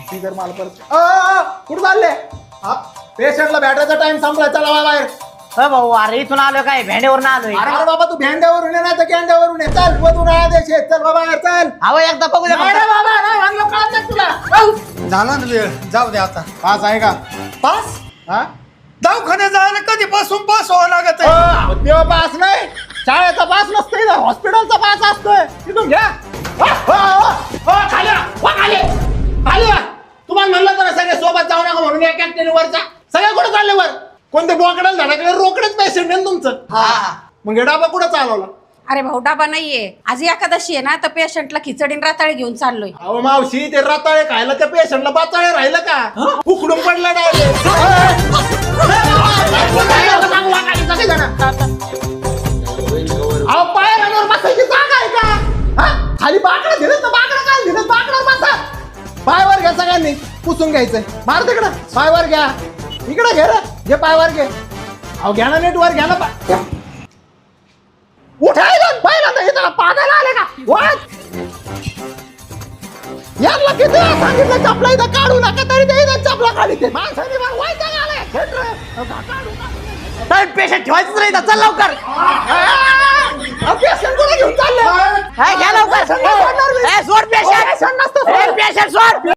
ती जर मला परत कुठं चालले पेशंटला भेटायचा टाइम संपला, चला बाहेर. भाऊ अरे इथून आलो काय भेंड्यावरून आलोय. अरे बाबा तू भेंड्यावरून ये ना तर कॅन्ड्यावरून ये. चल मधून आदेश आहे. चल बाबा चल. अहो एकदा बघू दे नाही रे बाबा, नाही म्हणलं कळत नाही तुला. झाला ना वेळ, जाऊ दे आता. पास आहे का? पास हा दवाखान्यात जायला कधीपासून पास व्हावं लागत तेव्हा पास नाही, शाळेचा पास नसतोय, हॉस्पिटलचा पास असतोय. तिथून घ्या. खाली तुम्हाला म्हणलं तर सगळे सोबत जाऊ नका म्हणून या कॅन्टीनवरचा सगळ्या कुठे चालले वर? कोणते बोकडाला धडकले? रोकडेच पेशंट आहे तुमचं. मग हे डाबा कुठं चालवला? अरे भाऊ डाबा नाहीये, आज एकादशी आहे ना, तर पेशंटला खिचडी आणि रताळे घेऊन चाललोय. अहो मावशी, ते रताळे खायला त्या पेशंटला बाचाळे राहिलं का? उकडून पडलं डायरेक्ट. अहो पायऱ्यांवर बसायची जागा आहे का? खाली बाकडं दिलं तर बाकडं काय दिलं? बाकडं बसा. पायवर घ्या सगळ्यांनी, पुसून घ्यायचंय. मार तिकडं, पायवर घ्या. इकडं घे रे, घे पायवर घे. अहो घ्या ना नेटवर, घ्या ना. उठायला पहिल्यांदा इथं पागायला आले का? यांना किती सांगितलं चपला इथं काढू नका, तरी ते इथं चपला काढते. माणसाने मग वैताग आलाय. पेशंट ठेवायचंच नाही इथं. चल लवकर. पेशंट कुठे घेऊन चालले? घ्या लवकर. सोड पेशंट. पेशंट सोड.